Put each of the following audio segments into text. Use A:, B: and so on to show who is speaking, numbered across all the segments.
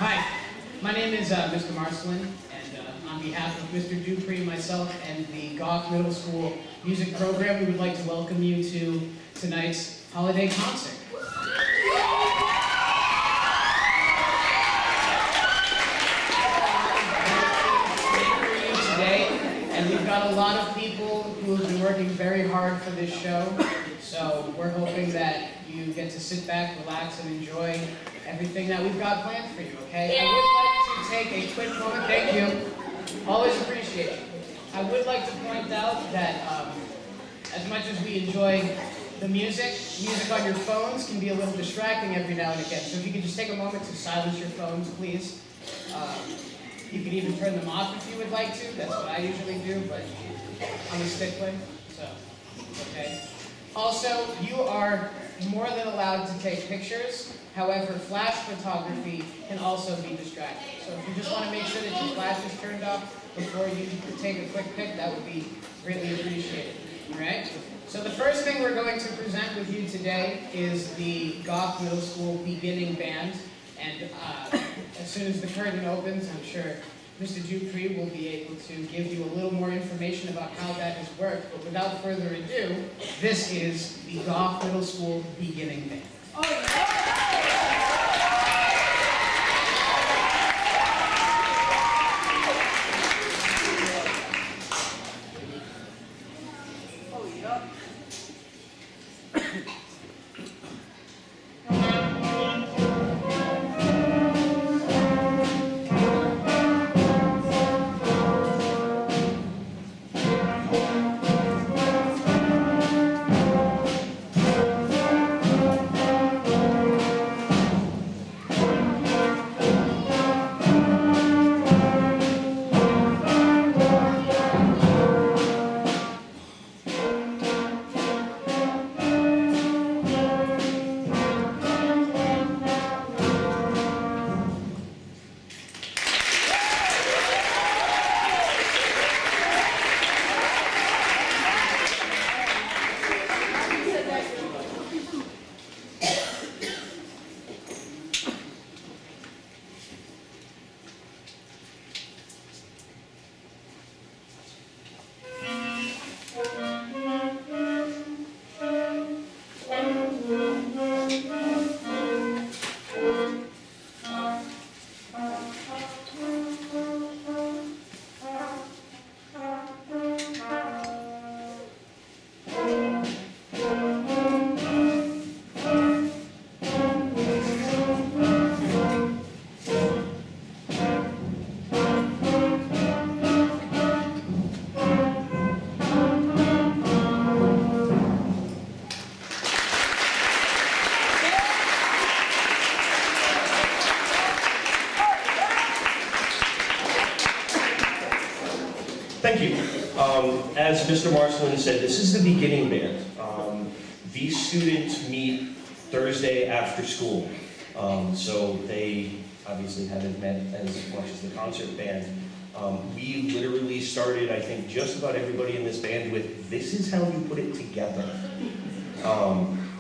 A: Hi, my name is Mr. Marcelin, and on behalf of Mr. Dupree, myself, and the Goth Middle School music program, we would like to welcome you to tonight's holiday concert. And we've got a lot of people who have been working very hard for this show, so we're hoping that you get to sit back, relax, and enjoy everything that we've got planned for you, okay? I would like to take a quick moment, thank you, always appreciate it. I would like to point out that as much as we enjoy the music on your phones can be a little distracting every now and again, so if you could just take a moment to silence your phones, please. You can even turn them off if you would like to. That's what I usually do, but I'm a stickler, so, okay. Also, you are more than allowed to take pictures. However, flash photography can also be distracting. So if you just want to make sure that your flash is turned off before you take a quick pic, that would be greatly appreciated, all right? So the first thing we're going to present with you today is the Goth Middle School beginning band. And as soon as the curtain opens, I'm sure Mr. Dupree will be able to give you a little more information about how that has worked. But without further ado, this is the Goth Middle School beginning band. Oh, yeah.
B: Thank you. As Mr. Marcelin said, this is the beginning band. These students meet Thursday after school, so they obviously haven't met as much as the concert band. We literally started, I think, just about everybody in this band with, this is how you put it together.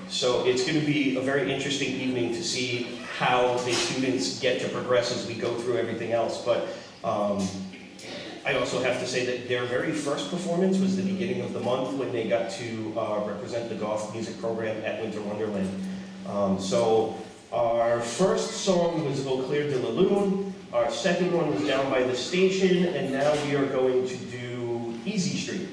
B: So it's going to be a very interesting evening to see how the students get to progress as we go through everything else. But I also have to say that their very first performance was the beginning of the month when they got to represent the Goth music program at Winter Wonderland. So our first song was Au Clair de la Lune, our second one was Down by the Station, and now we are going to do Easy Street.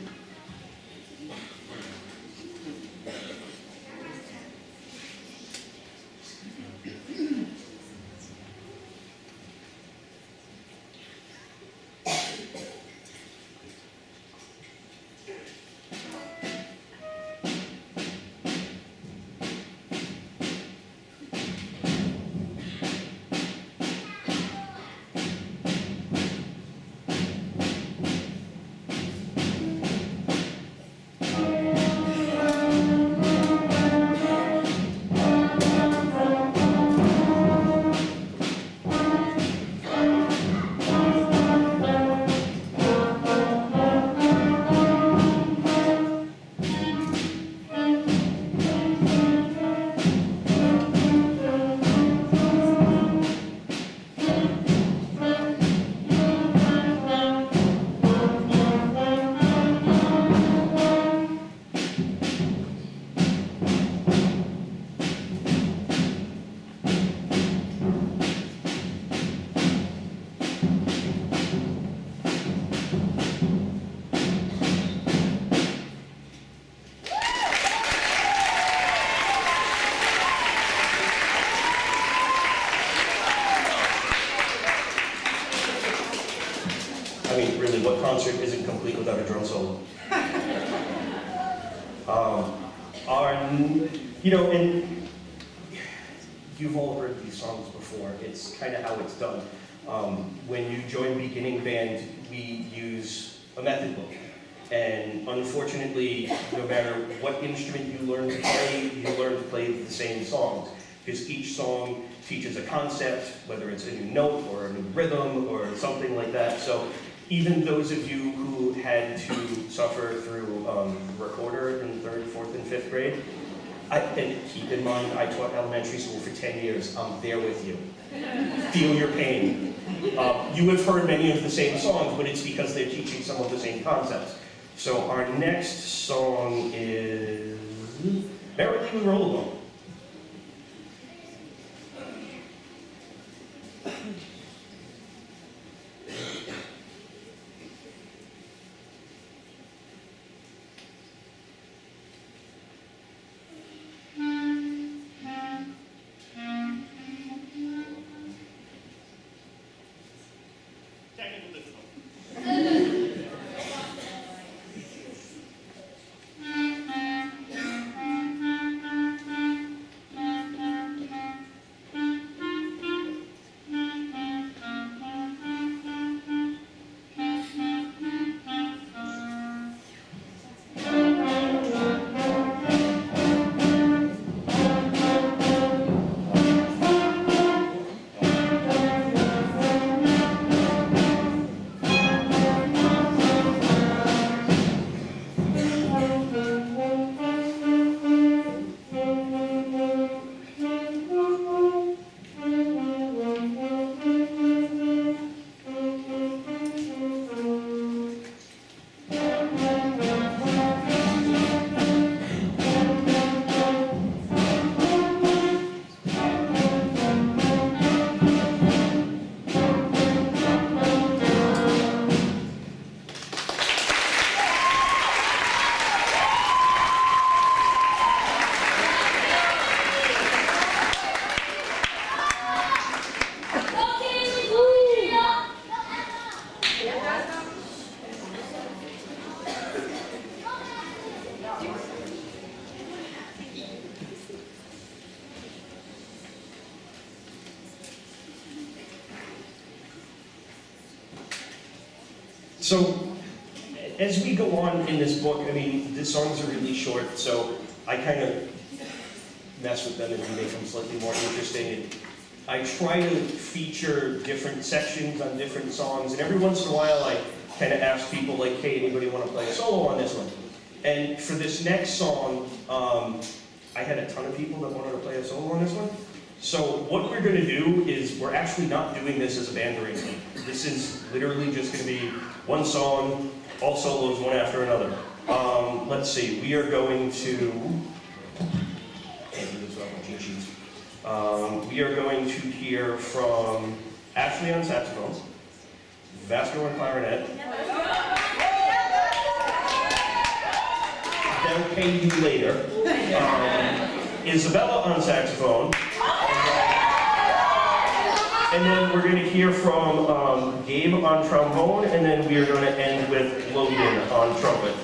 B: mean, really, what concert isn't complete without a drum solo? And you've all heard these songs before. It's kind of how it's done. When you join beginning band, we use a method book. And unfortunately, no matter what instrument you learn to play the same songs. Because each song teaches a concept, whether it's a new note or a new rhythm or something like that. So even those of you who had to suffer through recorder in 3rd, 4th, and 5th grade, and keep in mind, I taught elementary school for 10 years. I'm there with you. Feel your pain. You have heard many of the same songs, but it's because they're teaching some of the same concepts. So our next song is Merrily We Roll Along. So, as we go on in this book, I mean, the songs are really short, so I kind of mess with them and make them slightly more interesting. And I try to feature different sections on different songs, and every once in a while I kind of ask people like, hey, anybody want to play a solo on this one? And for this next song, I had a ton of people that wanted to play a solo on this one. So what we're going to do is we're actually not doing this as a band arrangement. This is literally just going to be one song, all solos, one after another. Let's see, we are going to... we are going to hear from Ashley on saxophone, Vasco on clarinet, they'll pay you later, Isabella on saxophone, and then we're going to hear from Gabe on trombone, and then we are going to end with Logan on trumpet.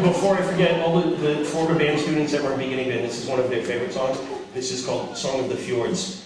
B: Before I forget, all the former band students that were in beginning band, this is one of their favorite songs. This is called Song of the Fjords.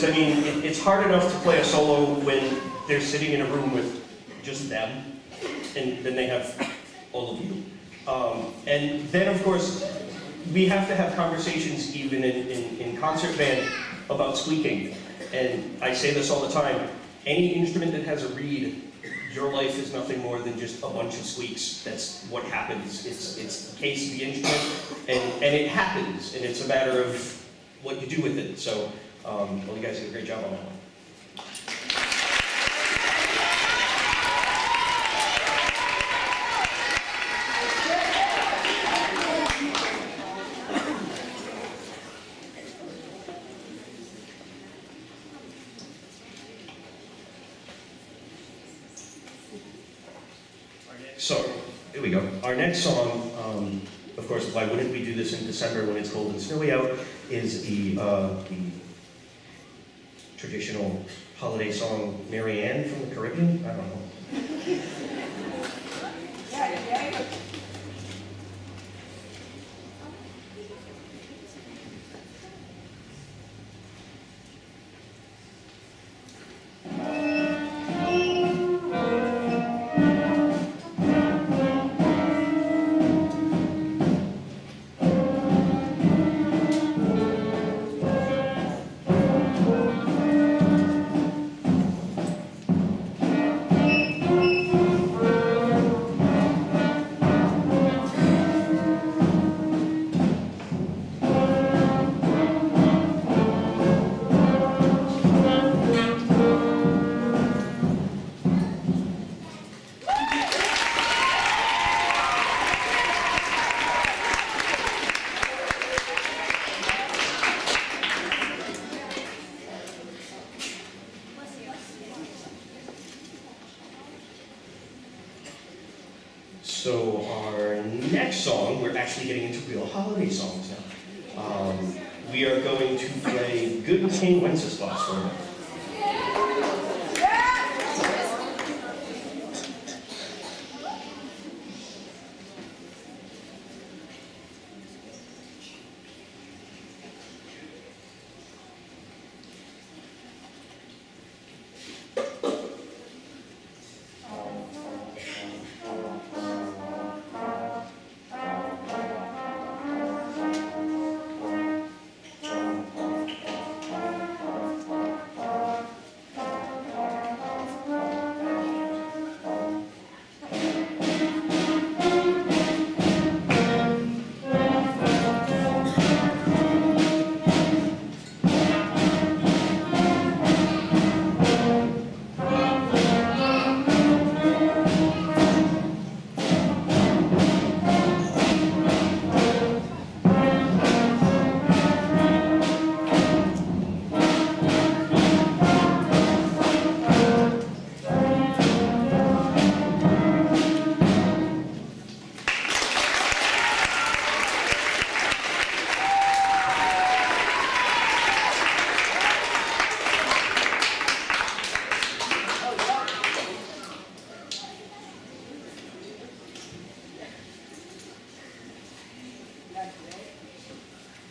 B: I mean, it's hard enough to play a solo when they're sitting in a room with just them, and then they have all of you. And then, of course, we have to have conversations even in concert band about squeaking. And I say this all the time, any instrument that has a reed, your life is nothing more than just a bunch of squeaks. That's what happens. It's the case of the instrument, and it happens, and it's a matter of what you do with it. So, well, you guys did a great job on that one. So, here we go. Our next song, of course, why wouldn't we do this in December when it's cold and snowy out, is the traditional holiday song, Mary Ann from the Caribbean? I don't know. So our next song, we're actually getting into real holiday songs now. We are going to play Good King Wenceslas for a minute.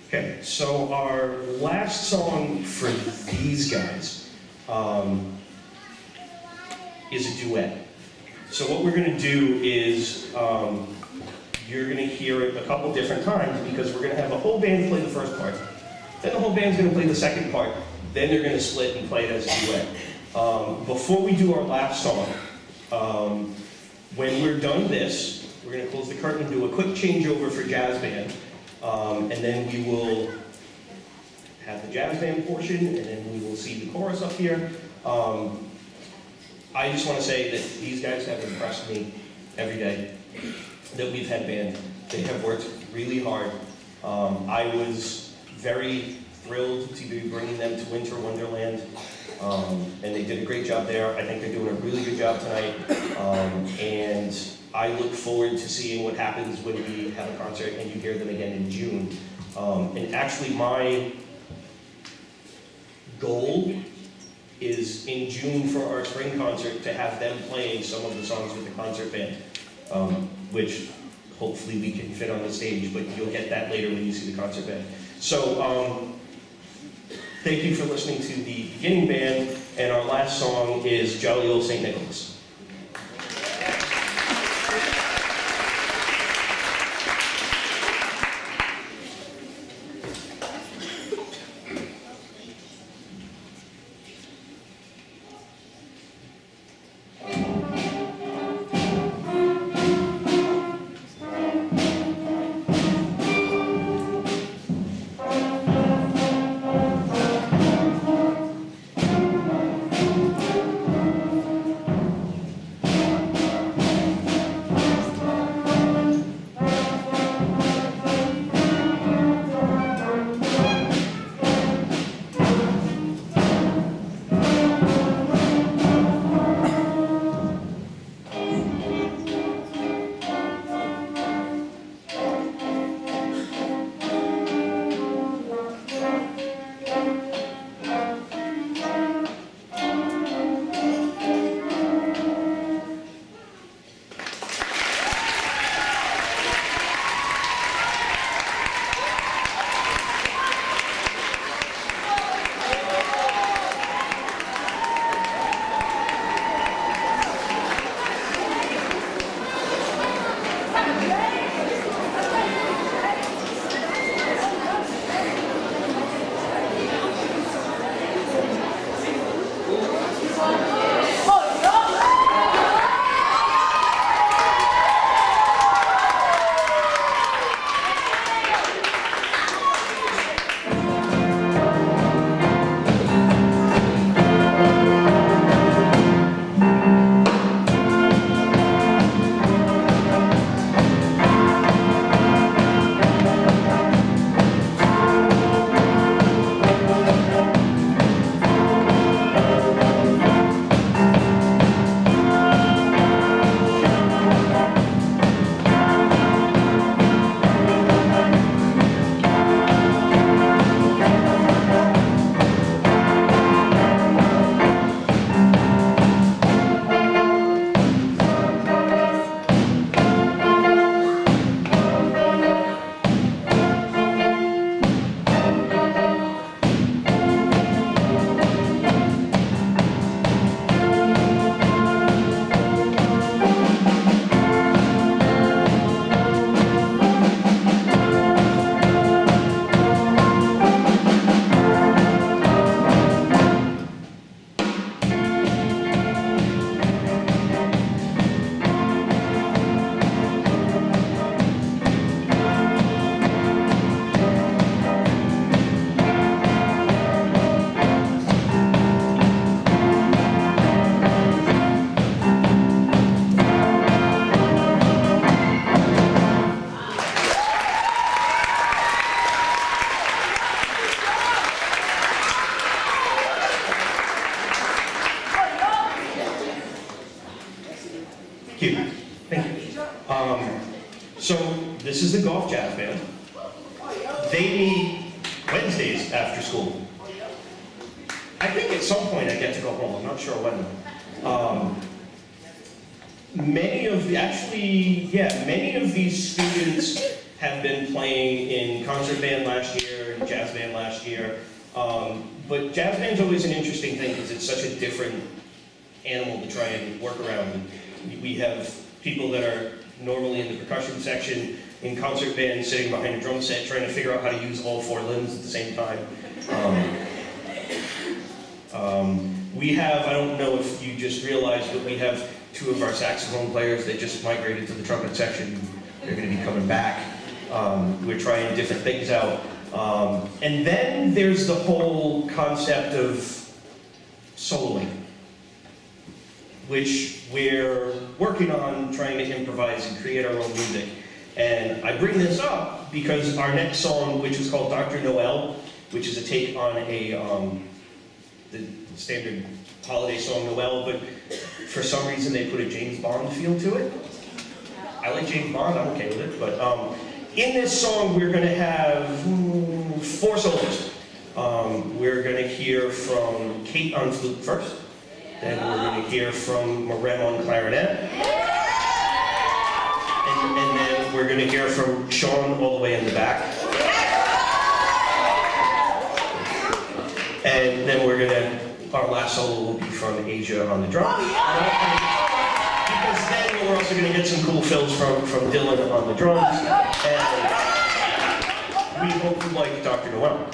B: Okay, so our last song for these guys is a duet. So what we're going to do is you're going to hear it a couple different times because we're going to have the whole band play the first part, then the whole band's going to play the second part, then they're going to split and play it as a duet. Before we do our last song, when we're done this, we're going to close the curtain and do a quick changeover for jazz band. And then we will have the jazz band portion, and then we will see the chorus up here. I just want to say that these guys have impressed me every day that we've had band. They have worked really hard. I was very thrilled to be bringing them to Winter Wonderland, and they did a great job there. I think they're doing a really good job tonight, and I look forward to seeing what happens when we have a concert and you hear them again in June. And actually my goal is in June for our spring concert to have them playing some of the songs with the concert band, which hopefully we can fit on the stage, but you'll get that later when you see the concert band. So thank you for listening to the beginning band, and our last song is Jolly Old St. Nicholas. Cute. Thank you. So this is the Goth Jazz Band. They meet Wednesdays after school. I think at some point I get to go home. I'm not sure when. Many of these students have been playing in concert band last year and jazz band last year. But jazz band's always an interesting thing because it's such a different animal to try and work around. We have people that are normally in the percussion section in concert band sitting behind a drum set trying to figure out how to use all four limbs at the same time. We have, I don't know if you just realized, but we have two of our saxophone players that just migrated to the trumpet section. They're going to be coming back. We're trying different things out. And then there's the whole concept of soloing, which we're working on trying to improvise and create our own music. And I bring this up because our next song, which is called Dr. Noel, which is a take on the standard holiday song Noel, but for some reason they put a James Bond feel to it. I like James Bond, I'm okay with it, but in this song we're going to have 4 solos. We're going to hear from Kate on flute first, then we're going to hear from Marem on clarinet, and then we're going to hear from Sean all the way in the back. And then we're going to our last solo will be from Asia on the drums. Because then we're also going to get some cool fills from Dylan on the drums. And we hope you like Dr. Noel.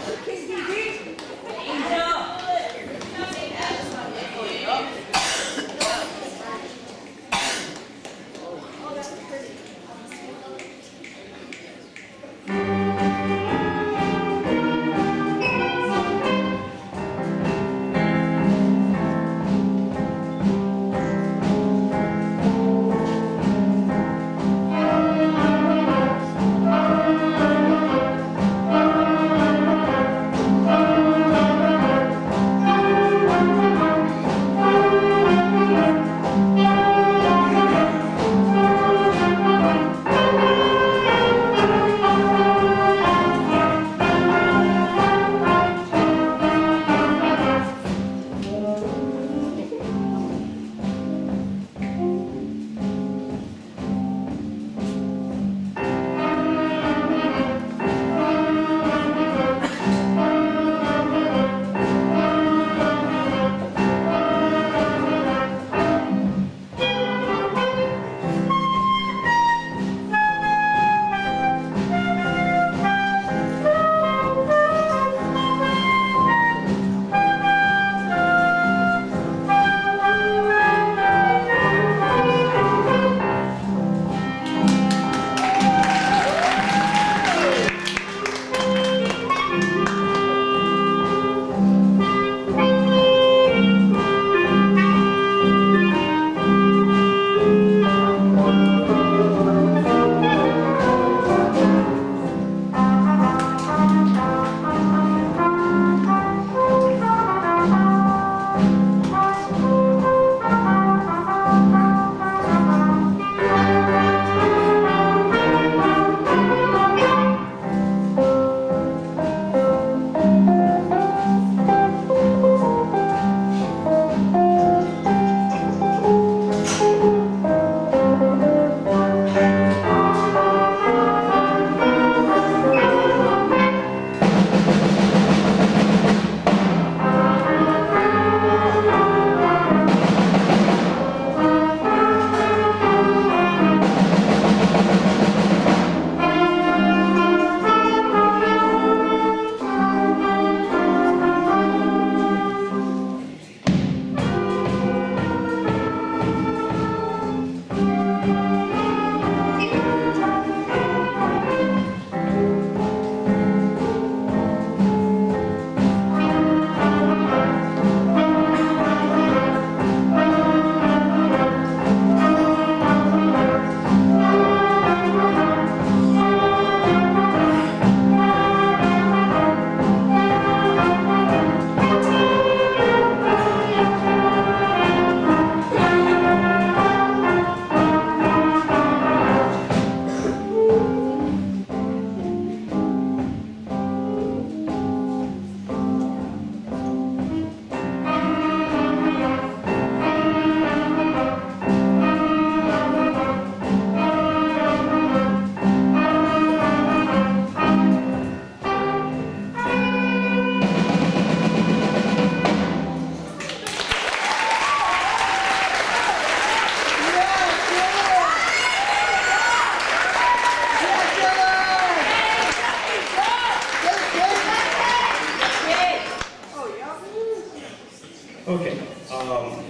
B: Okay,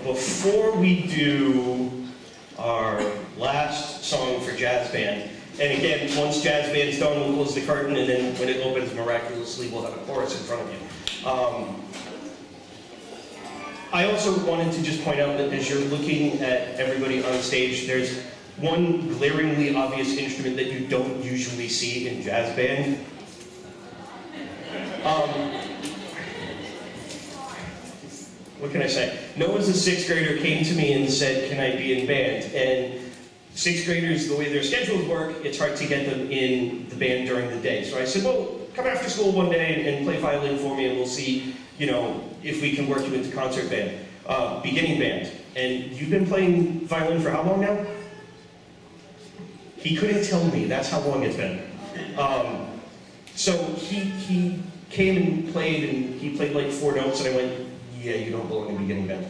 B: before we do our last song for jazz band, and again, once jazz band's done, we'll close the curtain, and then when it opens miraculously, we'll have a chorus in front of you. I also wanted to just point out that as you're looking at everybody on stage, there's one glaringly obvious instrument that you don't usually see in jazz band. What can I say? Noah's a sixth grader, came to me and said, can I be in band? And sixth graders, the way their schedules work, it's hard to get them in the band during the day. So I said, well, come after school one day and play violin for me, and we'll see, you know, if we can work you into concert band, beginning band. And you've been playing violin for how long now? He couldn't tell me, that's how long it's been. So he came and he played like 4 notes, and I went, yeah, you don't belong in beginning band.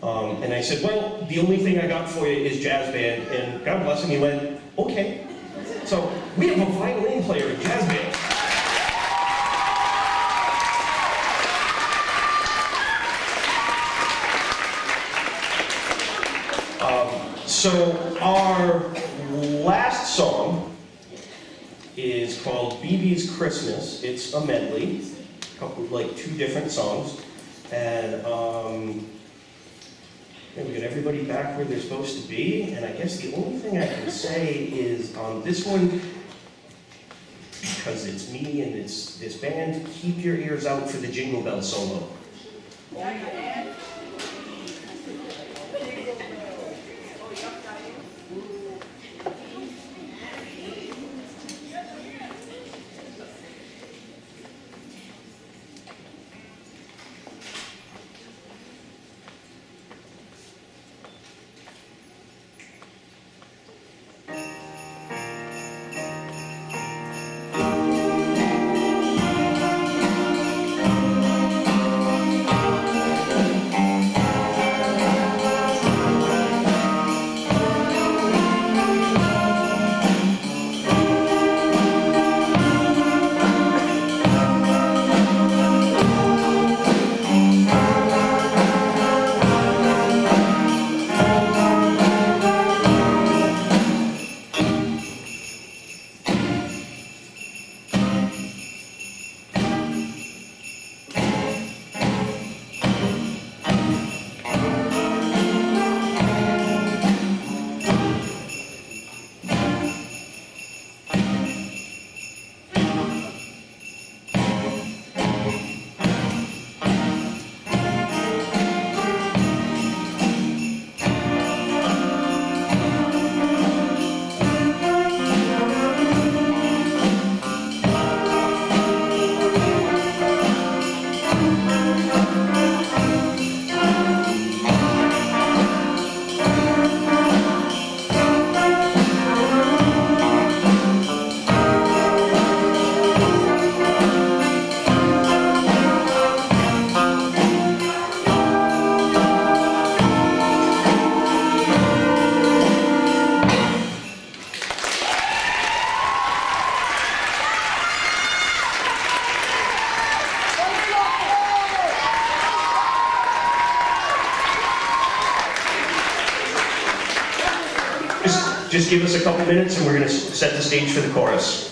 B: And I said, well, the only thing I got for you is jazz band. And God bless him, he went, okay. So we have a violin player in jazz band. So our last song is called BB's Christmas. It's a medley, like 2 different songs. And we got everybody back where they're supposed to be. And I guess the only thing I can say is on this one, because it's me and it's this band, keep your ears out for the Jingle Bell solo. Just give us a couple minutes and we're going to set the stage for the chorus.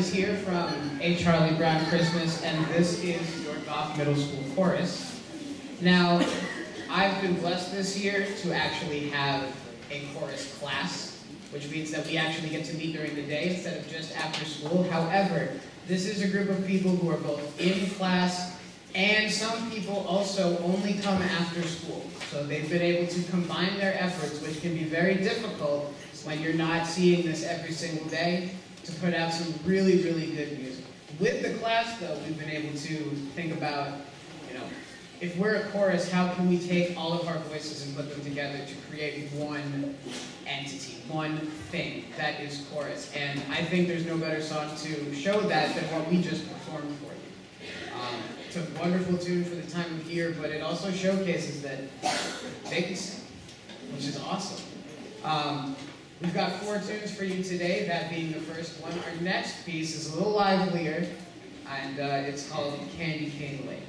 A: is here from A Charlie Brown Christmas, and this is your Goth Middle School chorus. Now, I've been blessed this year to actually have a chorus class, which means that we actually get to meet during the day instead of just after school. However, this is a group of people who are both in class, and some people also only come after school. So they've been able to combine their efforts, which can be very difficult when you're not seeing this every single day, to put out some really, really good music. With the class, though, we've been able to think about, if we're a chorus, how can we take all of our voices and put them together to create one entity, one thing that is chorus. And I think there's no better song to show that than what we just performed for you. It's a wonderful tune for the time of year, but it also showcases that they can sing, which is awesome. We've got 4 tunes for you today, that being the first one. Our next piece is a little livelier, and it's called Canelay.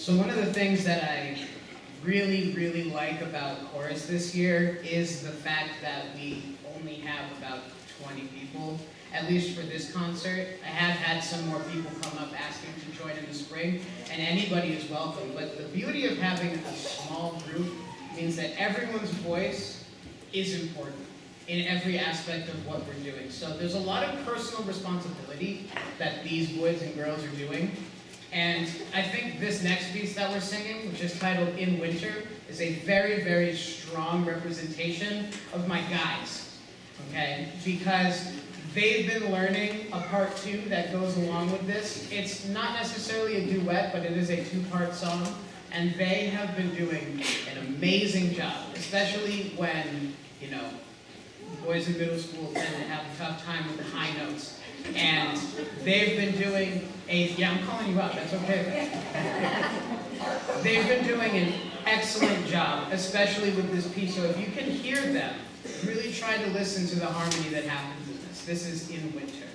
A: So one of the things that I really, really like about chorus this year is the fact that we only have about 20 people, at least for this concert. I have had some more people come up asking to join in the spring, and anybody is welcome. But the beauty of having a small group means that everyone's voice is important in every aspect of what we're doing. So there's a lot of personal responsibility that these boys and girls are doing. And I think this next piece that we're singing, which is titled In Winter, is a very, very strong representation of my guys, okay? Because they've been learning a part two that goes along with this. It's not necessarily a duet, but it is a two-part song. And they have been doing an amazing job, especially when, you know, boys in middle school tend to have a tough time with the high notes. And they've been doing yeah, I'm calling you out, that's okay. They've been doing an excellent job, especially with this piece. So if you can hear them, really try to listen to the harmony that happens in this. This is In Winter.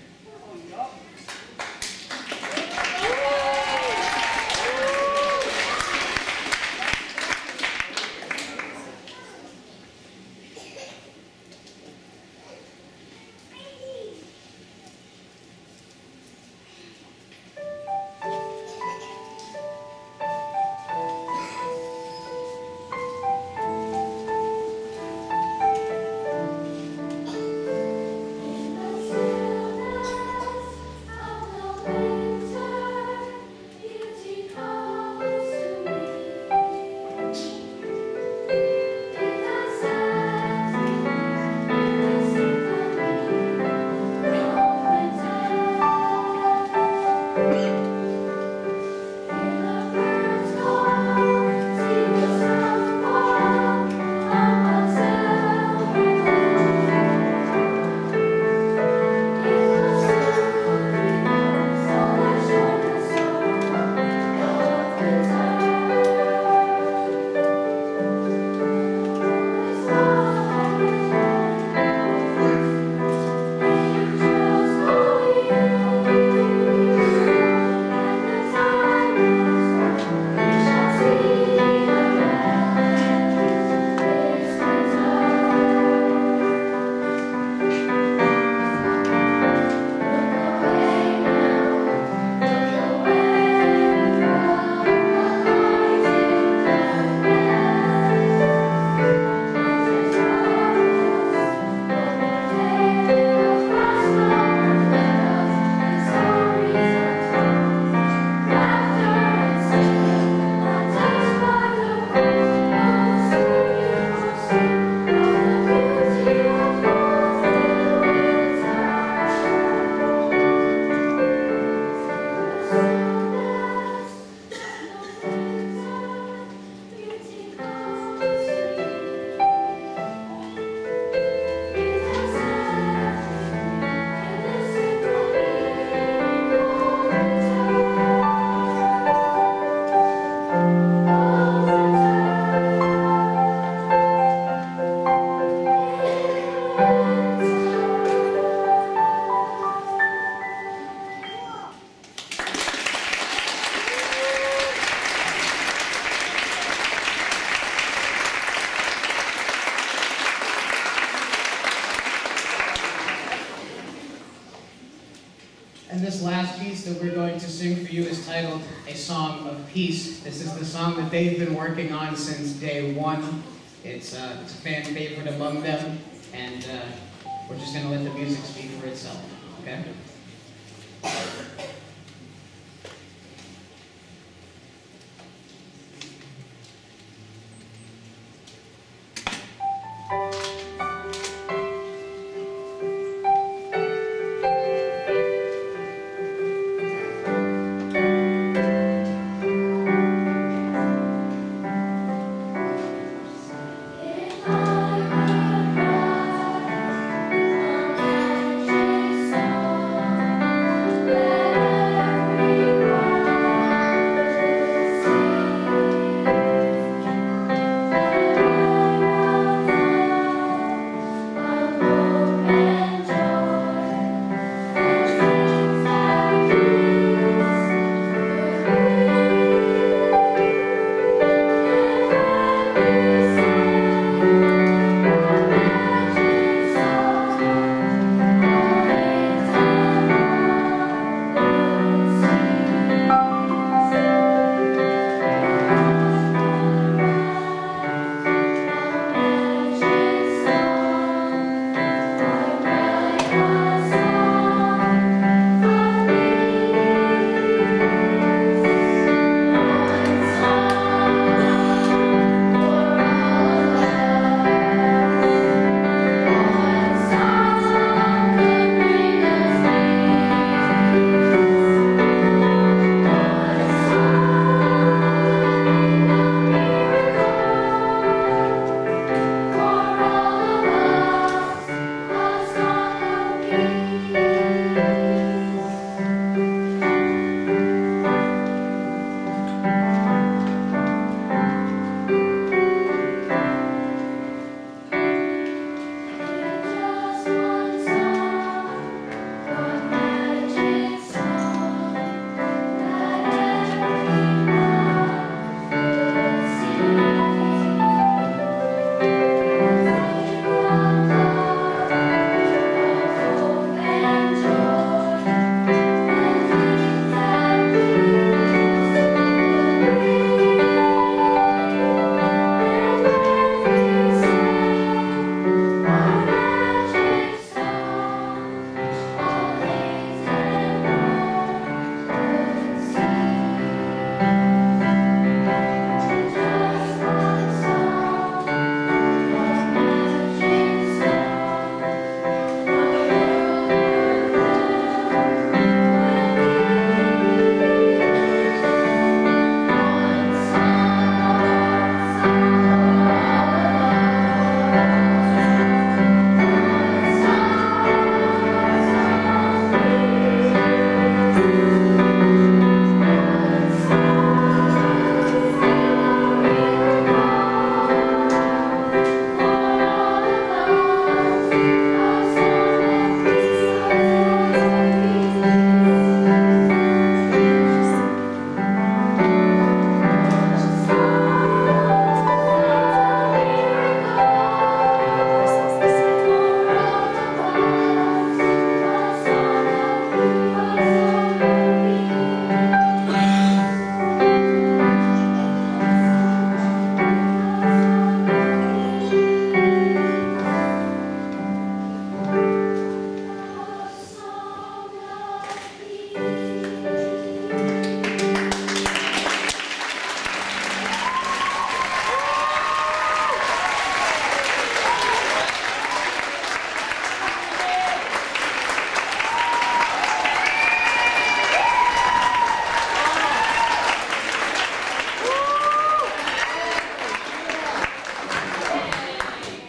A: And this last piece that we're going to sing for you is titled A Song of Peace. This is the song that they've been working on since day one. It's a fan favorite among them, and we're just going to let the music speak for itself, okay?
C: Yeah.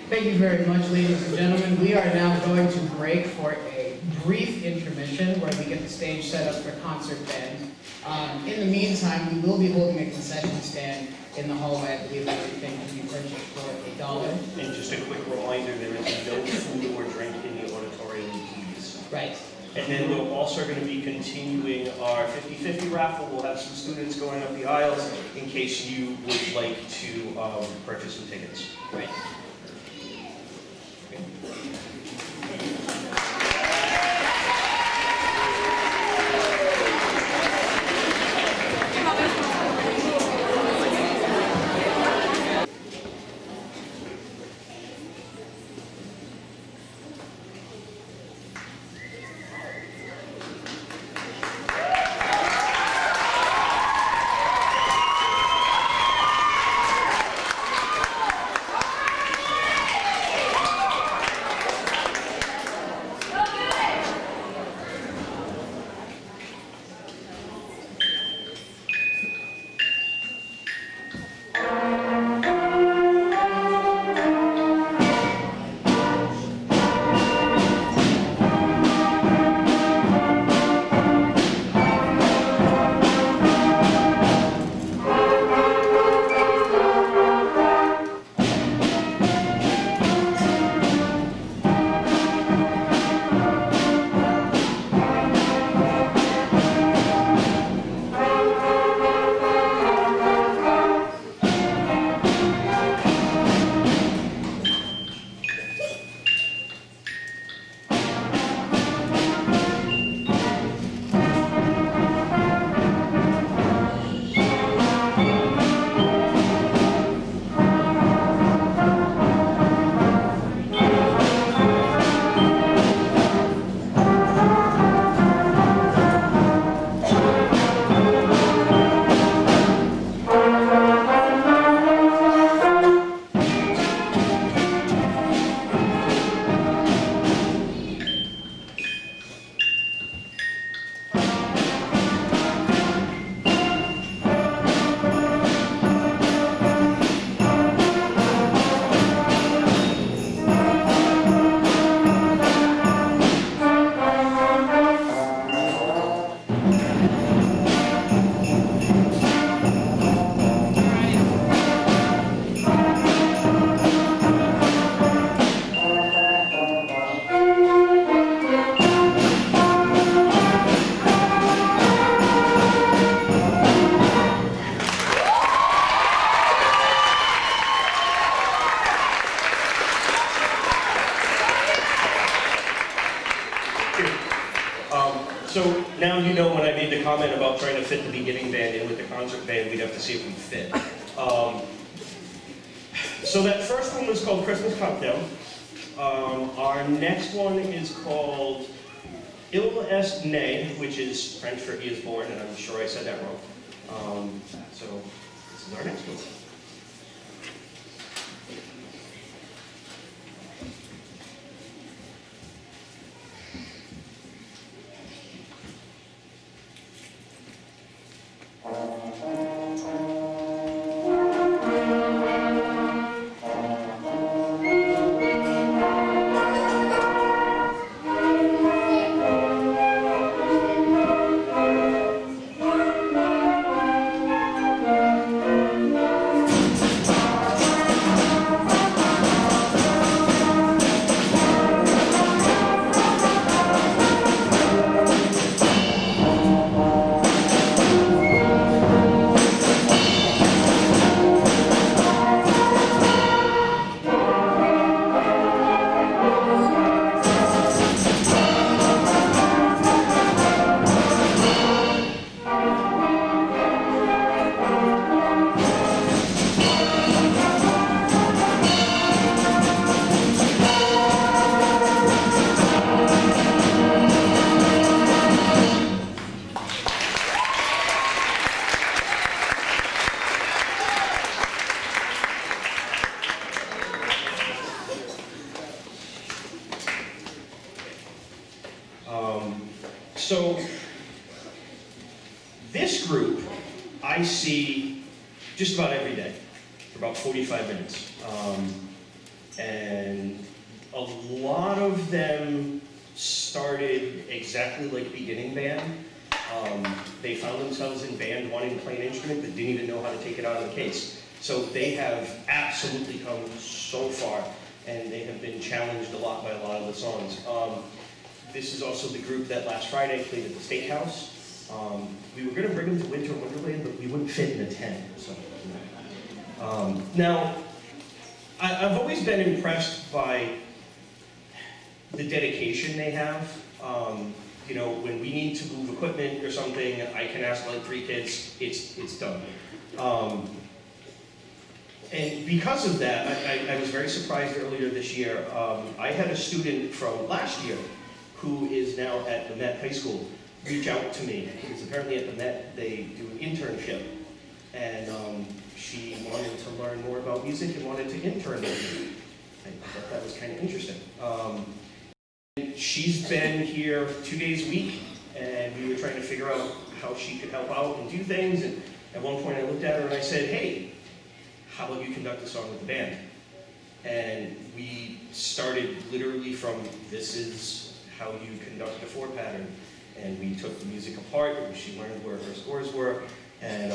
A: Thank you very much, ladies and gentlemen. We are now going to break for a brief intermission where we get the stage set up for concert band. In the meantime, we will be holding a concession stand in the hallway. I believe everything can be purchased for $1.
B: And just a quick reminder, there is no food or drink in the auditorium, please.
A: Right.
B: And then we're also going to be continuing our 50-50 raffle. We'll have some students going up the aisles in case you would like to purchase some tickets.
A: Right.
B: So now you know when I made the comment about trying to fit the beginning band in with the concert band, we'd have to see if we fit. So that first one was called Christmas Cocktail. Our next one is called Il est né, which is French for he is born, and I'm sure I said that wrong. So this is our next one. So this group I see just about every day for about 45 minutes. And a lot of them started exactly like beginning band. They found themselves in band wanting to play an instrument but didn't even know how to take it out of the case. So they have absolutely come so far, and they have been challenged a lot by a lot of the songs. This is also the group that last Friday played at the Steakhouse. We were going to bring them to Winter Wonderland, but we wouldn't fit in a tent. So, now, I've always been impressed by the dedication they have. You know, when we need to move equipment or something, I can ask like 3 kids, it's done. And because of that, I was very surprised earlier this year. I had a student from last year who is now at the Met High School reach out to me, because apparently at the Met they do an internship, and she wanted to learn more about music and wanted to intern with me. I thought that was kind of interesting. She's been here 2 days a week, and we were trying to figure out how she could help out and do things, and at one point I looked at her and I said, hey, how about you conduct a song with the band? And we started literally from, this is how you conduct a 4 pattern. And we took the music apart, and she learned where her scores were, and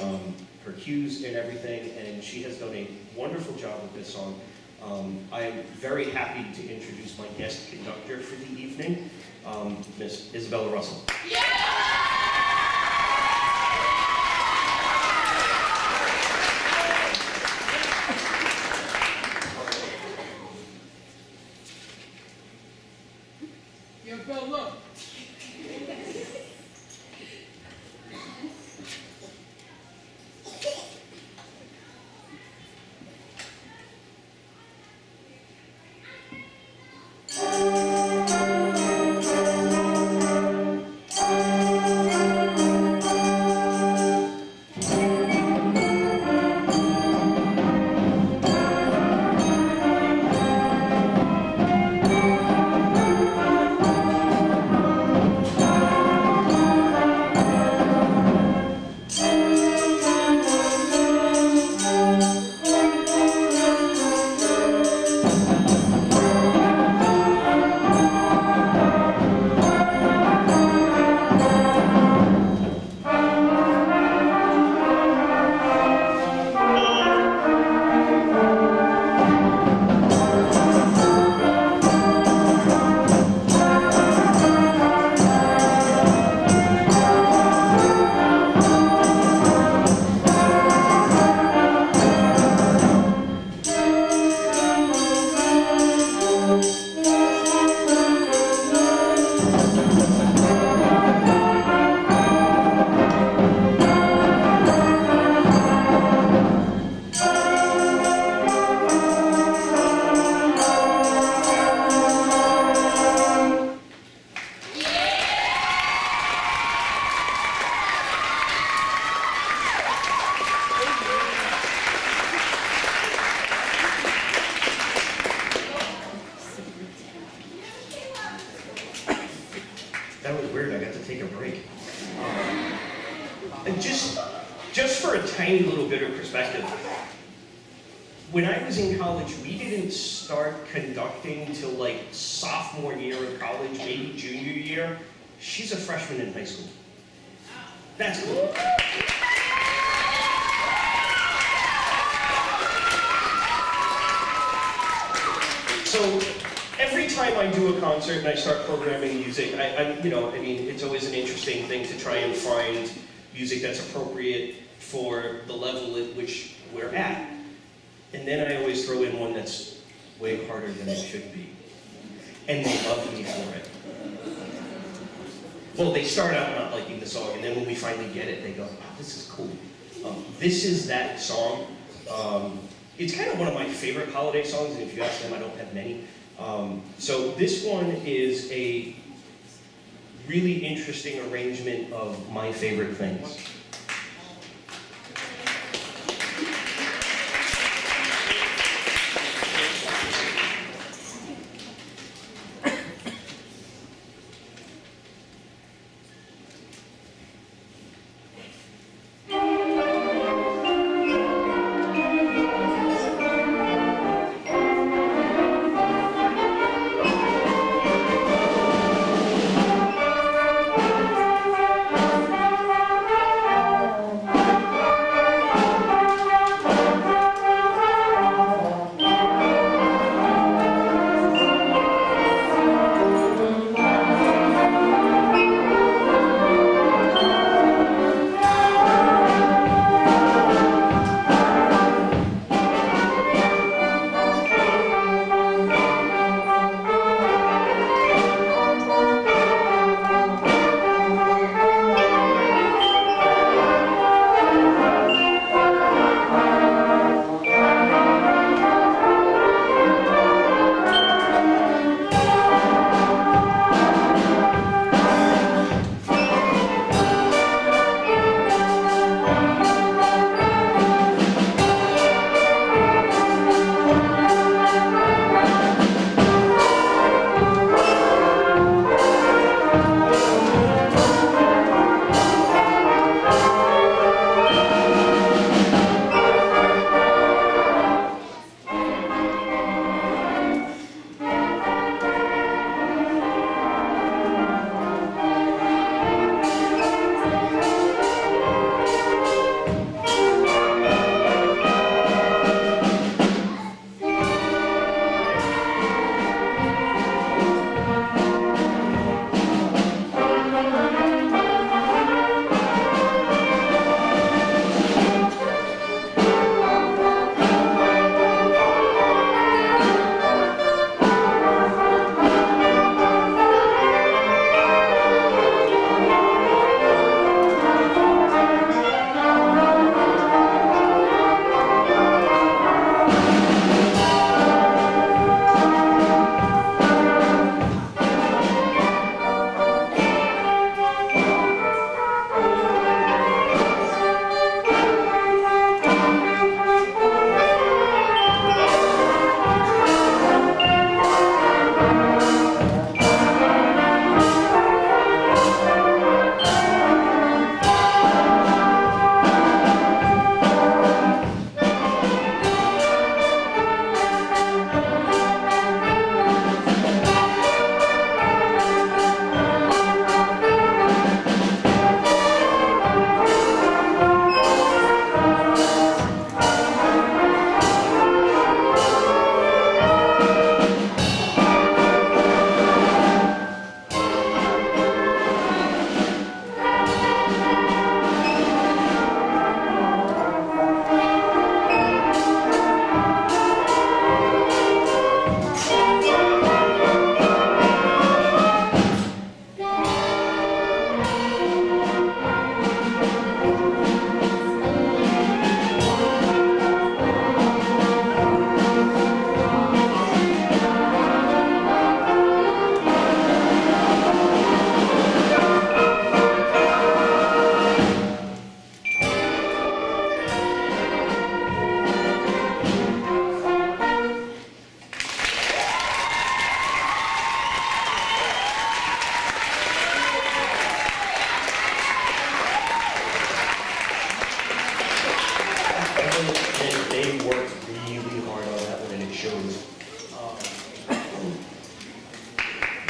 B: her cues and everything, and she has done a wonderful job with this song. I am very happy to introduce my guest conductor for the evening, Miss Isabella Russell.
A: Yo, Bill, look.
B: That was weird, I got to take a break. And just for a tiny little bit of perspective, when I was in college, we didn't start conducting till like sophomore year of college, maybe junior year. She's a freshman in high school. That's cool. So every time I do a concert and I start programming music, it's always an interesting thing to try and find music that's appropriate for the level at which we're at. And then I always throw in one that's way harder than it should be. And they love me for it. Well, they start out not liking the song, and then when we finally get it, they go, wow, this is cool. This is that song. It's kind of one of my favorite holiday songs, and if you ask them, I don't have many. So this one is a really interesting arrangement of my favorite things.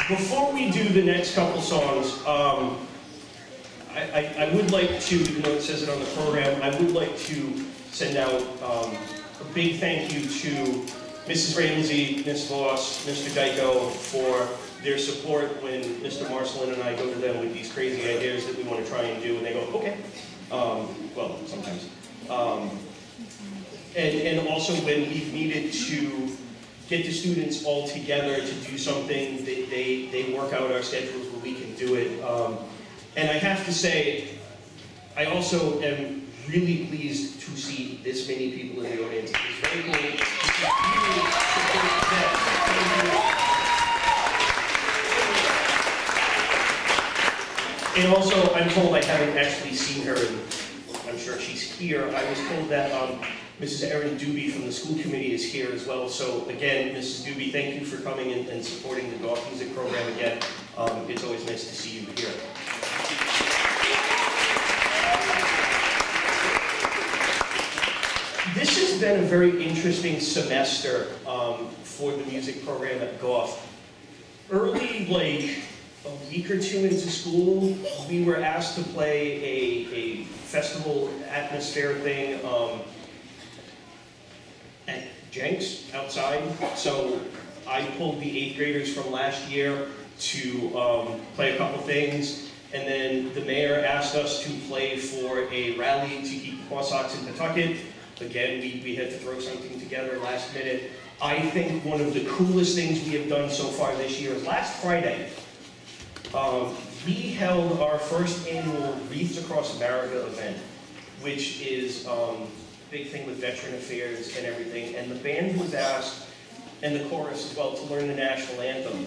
B: Before we do the next couple songs, I would like to, even though it says it on the program, I would like to send out a big thank you to Mrs. Ramsey, Ms. Voss, Mr. Dyko for their support when Mr. Marcelin and I go to them with these crazy ideas that we want to try and do, and they go, okay. Well, sometimes. And also when we've needed to get the students all together to do something, they work out our schedules where we can do it. And I have to say, I also am really pleased to see this many people in the audience. It's very cool to see you support that. And also, I'm told I haven't actually seen her, and I'm sure she's here. I was told that Mrs. Erin Doobie from the school committee is here as well. So again, Mrs. Doobie, thank you for coming and supporting the Goth music program again. It's always nice to see you here. This has been a very interesting semester for the music program at Goth. Early, like a week or two into school, we were asked to play a festival atmosphere thing at Jenks outside. So I pulled the 8th graders from last year to play a couple things. And then the mayor asked us to play for a rally to keep Quasox in Pawtucket. Again, we had to throw something together last minute. I think one of the coolest things we have done so far this year is last Friday, we held our first annual Wreaths Across America event, which is a big thing with Veteran Affairs and everything. And the band was asked, and the chorus as well, to learn the national anthem.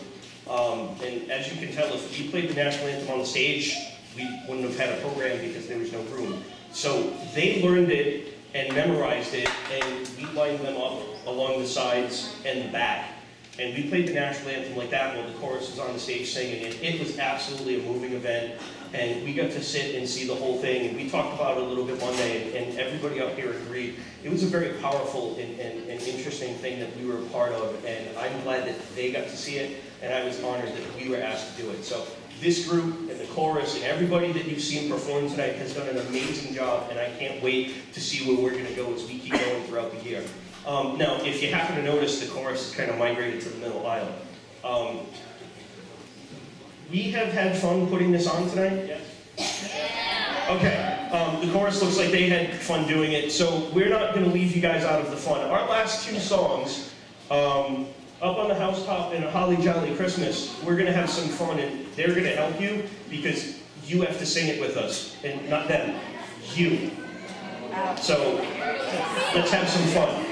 B: And as you can tell, if we played the national anthem on the stage, we wouldn't have had a program because there was no room. So they learned it and memorized it, and we lined them up along the sides and the back. And we played the national anthem like that while the chorus was on the stage singing, and it was absolutely a moving event. And we got to sit and see the whole thing, and we talked about it a little bit one day, and everybody up here agreed. It was a very powerful and interesting thing that we were a part of, and I'm glad that they got to see it, and I was honored that we were asked to do it. So this group and the chorus and everybody that you've seen perform tonight has done an amazing job, and I can't wait to see where we're going to go as we keep going throughout the year. Now, if you happen to notice, the chorus is kind of migrated to the middle aisle. We have had fun putting this on tonight? Yes. Okay. The chorus looks like they had fun doing it, so we're not going to leave you guys out of the fun. Our last 2 songs, Up on the Housetop and A Holly Jolly Christmas, we're going to have some fun, and they're going to help you because you have to sing it with us, and not them, you. So let's have some fun.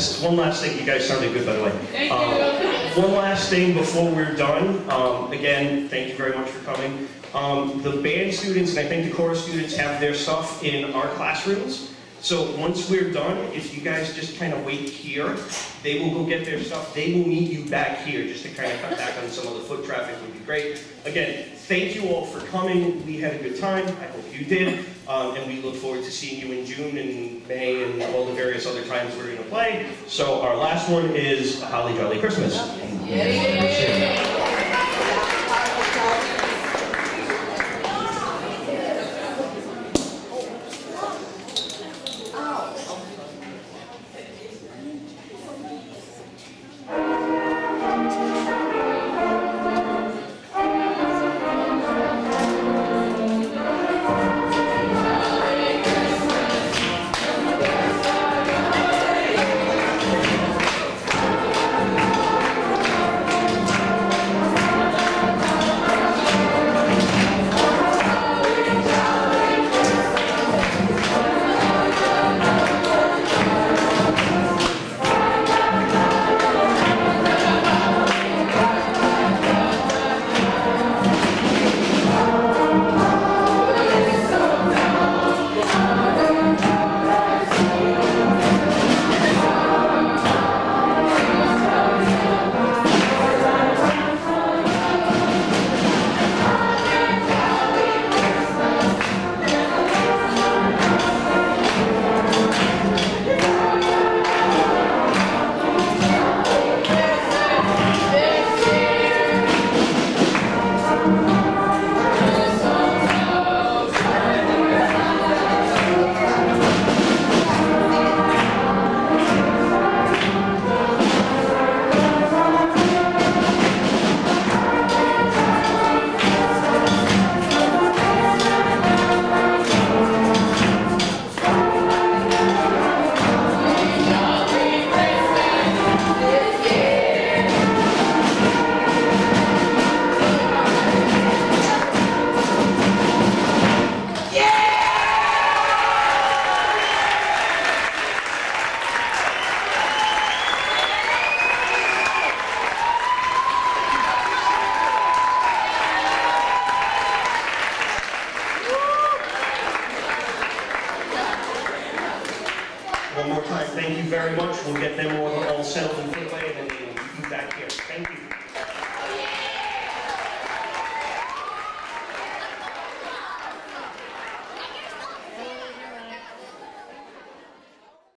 B: One last thing. You guys sounded good, by the way.
A: Thank you.
B: One last thing before we're done. Again, thank you very much for coming. The band students and I think the chorus students have their stuff in our classrooms. So once we're done, if you guys just kind of wait here, they will go get their stuff. They will meet you back here just to kind of cut back on some of the foot traffic would be great. Again, thank you all for coming. We had a good time. I hope you did. And we look forward to seeing you in June and May and all the various other times we're going to play. So our last one is a Holly Jolly Christmas. One more time, thank you very much. We'll get them all settled and put away, and then we'll be back here. Thank you.